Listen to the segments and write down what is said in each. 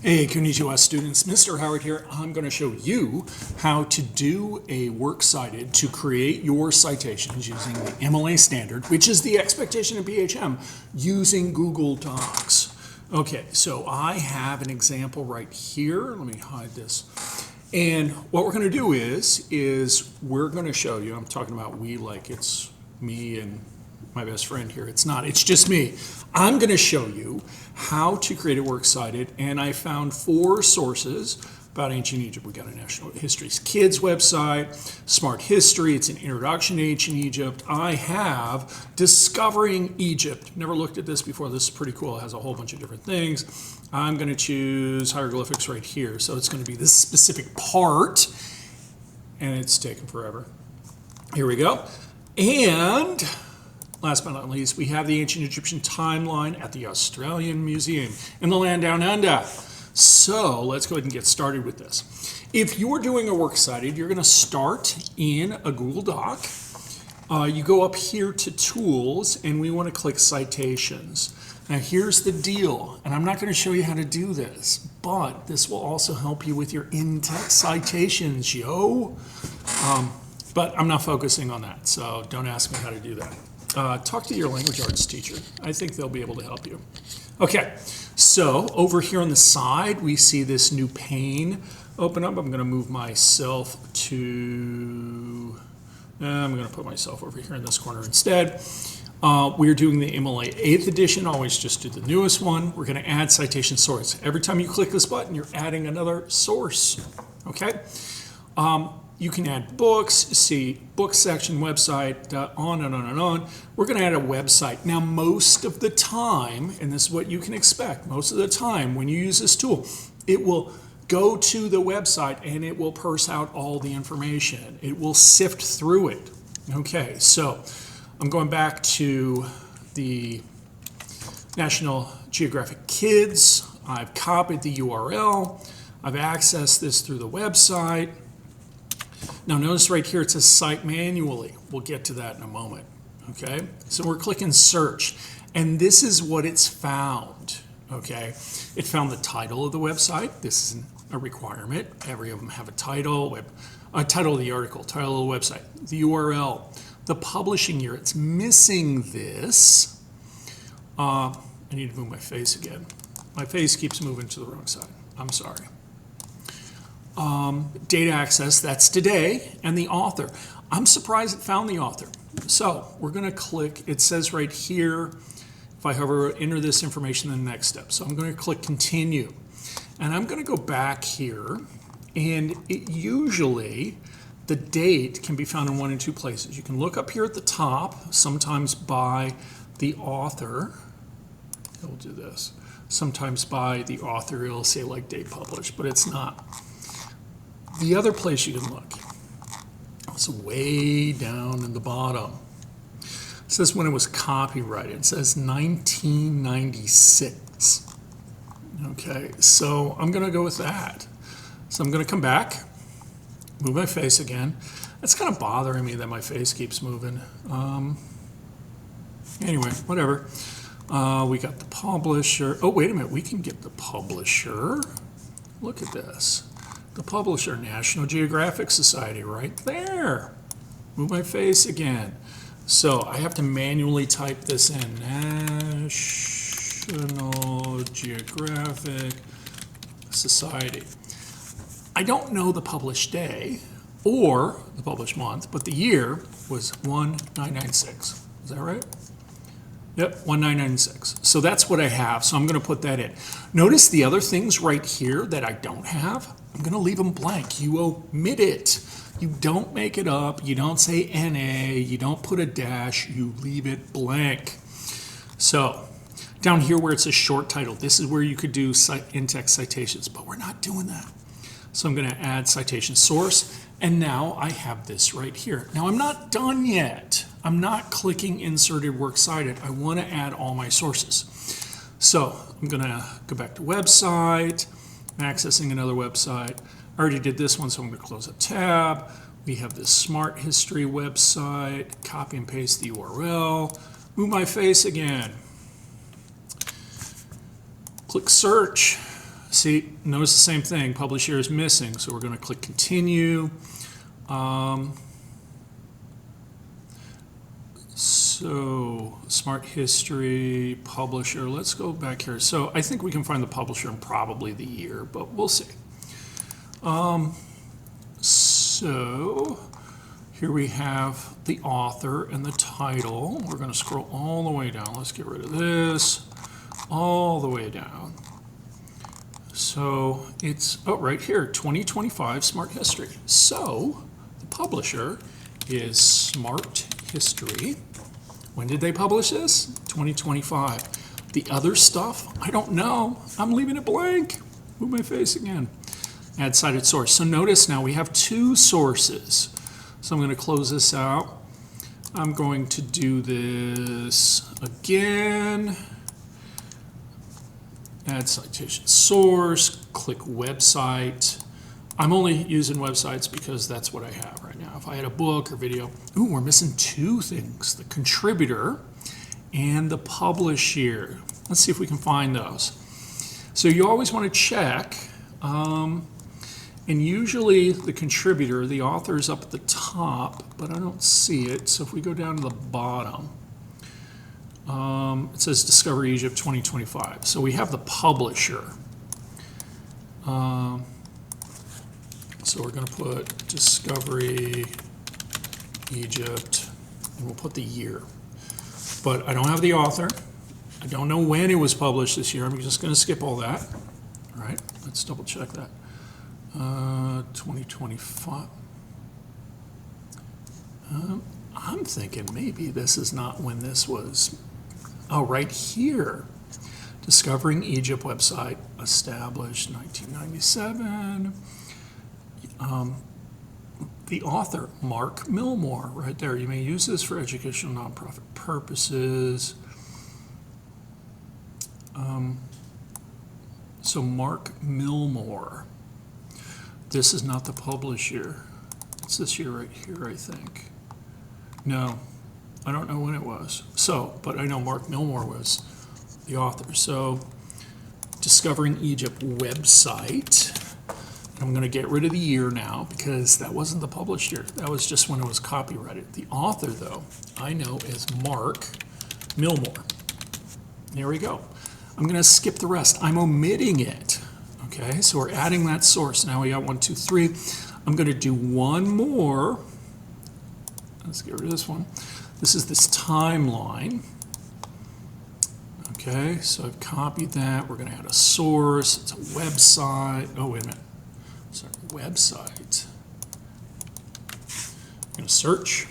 Hey, konnichiwa students. Mr. Howard here. I'm going to show you how to do a Works Cited to create your citations using the MLA standard, which is the expectation of BHM, using Google Docs. Okay, so I have an example right here. Let me hide this. And what we're going to do is we're going to show you, I'm talking about we like it's me and my best friend here. It's not, it's just me. I'm going to show you how to create a Works Cited, and I found 4 sources about ancient Egypt. We got a National History's Kids website, Smart History, it's an introduction to ancient Egypt. I have Discovering Egypt. Never looked at this before. This is pretty cool. It has a whole bunch of different things. I'm going to choose hieroglyphics right here. So it's going to be this specific part, and it's taken forever. Here we go. And last but not least, we have the ancient Egyptian timeline at the Australian Museum in the land down under. So let's go ahead and get started with this. If you're doing a Works Cited, you're going to start in a Google Doc. You go up here to Tools, and we want to click Citations. Now here's the deal, and I'm not going to show you how to do this, but this will also help you with your in-text citations, yo. But I'm not focusing on that, so don't ask me how to do that. Talk to your language arts teacher. I think they'll be able to help you. Okay, so over here on the side, we see this new pane open up. I'm going to move myself to, I'm going to put myself over here in this corner instead. We're doing the MLA 8th edition, always just do the newest one. We're going to add citation source. Every time you click this button, you're adding another source, okay? You can add books, see book section, website, on and on and on. We're going to add a website. Now, most of the time, and this is what you can expect, most of the time when you use this tool, it will go to the website and it will parse out all the information. It will sift through it. Okay, so I'm going back to the National Geographic Kids. I've copied the URL. I've accessed this through the website. Now notice right here it says cite manually. We'll get to that in a moment, okay? So we're clicking search, and this is what it's found, okay? It found the title of the website. This is a requirement. Every of them have a title, title of the article, title of the website, the URL, the publishing year. It's missing this. I need to move my face again. My face keeps moving to the wrong side. I'm sorry. Data access, that's today, and the author. I'm surprised it found the author. So we're going to click, it says right here, if I hover, enter this information in the next step. So I'm going to click continue. And I'm going to go back here, and it usually, the date can be found in one of 2 places. You can look up here at the top, sometimes by the author. It'll do this. Sometimes by the author, it'll say like date published, but it's not. The other place you can look is way down in the bottom. It says when it was copyrighted. It says 1996. Okay, so I'm going to go with that. So I'm going to come back, move my face again. It's kind of bothering me that my face keeps moving. Anyway, whatever. We got the publisher. Oh, wait a minute. We can get the publisher. Look at this. The publisher, National Geographic Society, right there. Move my face again. So I have to manually type this in. National Geographic Society. I don't know the published day or the published month, but the year was 1996. Is that right? Yep, 1996. So that's what I have, so I'm going to put that in. Notice the other things right here that I don't have, I'm going to leave them blank. You omit it. You don't make it up. You don't say NA. You don't put a dash. You leave it blank. So down here where it says short title, this is where you could do in-text citations, but we're not doing that. So I'm going to add citation source, and now I have this right here. Now I'm not done yet. I'm not clicking inserted Works Cited. I want to add all my sources. So I'm going to go back to website, accessing another website. I already did this one, so I'm going to close a tab. We have this Smart History website, copy and paste the URL, move my face again. Click search. See, notice the same thing. Publisher is missing, so we're going to click continue. So Smart History, publisher, let's go back here. So I think we can find the publisher and probably the year, but we'll see. So here we have the author and the title. We're going to scroll all the way down. Let's get rid of this. All the way down. So it's, oh, right here, 2025 Smart History. So the publisher is Smart History. When did they publish this? 2025. The other stuff, I don't know. I'm leaving it blank. Move my face again. Add cited source. So notice now we have two sources. So I'm going to close this out. I'm going to do this again. Add citation source, click website. I'm only using websites because that's what I have right now. If I had a book or video, ooh, we're missing two things, the contributor and the publisher. Let's see if we can find those. So you always want to check, and usually the contributor, the author is up at the top, but I don't see it. So if we go down to the bottom, it says Discover Egypt 2025. So we have the publisher. So we're going to put Discovery Egypt, and we'll put the year. But I don't have the author. I don't know when it was published this year. I'm just going to skip all that. All right, let's double check that. 2025. I'm thinking maybe this is not when this was. Oh, right here. Discovering Egypt website, established 1997. The author, Mark Milmore, right there. You may use this for educational nonprofit purposes. So Mark Milmore. This is not the publisher. It's this year right here, I think. No, I don't know when it was. So, but I know Mark Milmore was the author. So, Discovering Egypt website. I'm going to get rid of the year now because that wasn't the published year. That was just when it was copyrighted. The author, though, I know is Mark Milmore. There we go. I'm going to skip the rest. I'm omitting it. Okay, so we're adding that source. Now we got 1, 2, 3. I'm going to do one more. Let's get rid of this one. This is this timeline. Okay, so I've copied that. We're going to add a source. It's a website. Oh, wait a minute. Sorry, website. I'm going to search.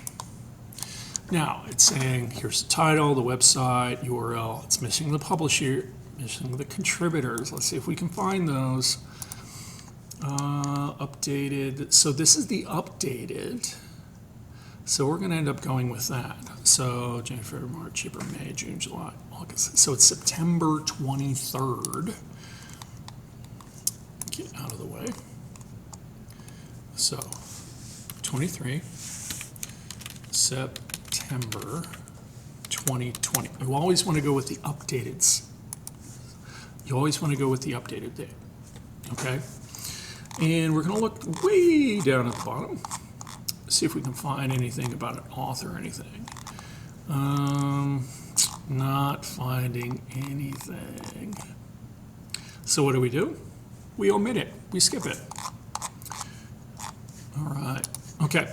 Now it's saying here's the title, the website, URL. It's missing the publisher, missing the contributors. Let's see if we can find those. Updated. So this is the updated. So we're going to end up going with that. So January, February, March, April, May, June, July, August. So it's September 23rd. Get out of the way. So 23, September 2020. You always want to go with the updated. You always want to go with the updated date. Okay? And we're going to look way down at the bottom. See if we can find anything about an author or anything. Not finding anything. So what do? We omit it. We skip it. All right. Okay.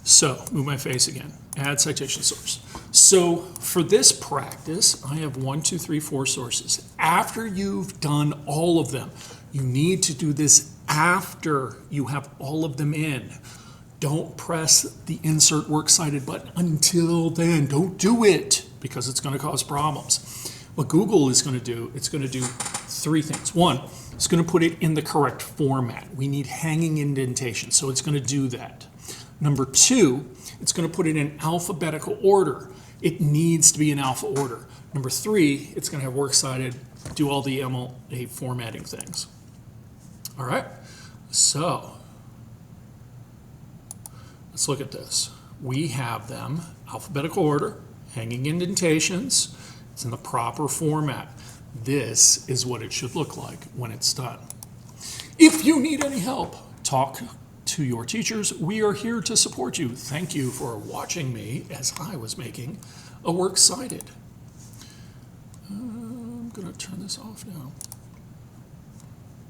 So move my face again. Add citation source. So for this practice, I have 1, 2, 3, 4 sources. After you've done all of them, you need to do this after you have all of them in. Don't press the insert works cited button until then. Don't do it because it's going to cause problems. What Google is going to do, it's going to do 3 things. 1, it's going to put it in the correct format. We need hanging indentation, so it's going to do that. Number 2, it's going to put it in alphabetical order. It needs to be in alpha order. Number 3, it's going to have works cited, do all the MLA formatting things. All right, so let's look at this. We have them alphabetical order, hanging indentations. It's in the proper format. This is what it should look like when it's done. If you need any help, talk to your teachers. We are here to support you. Thank you for watching me as I was making a Works Cited. I'm going to turn this off now.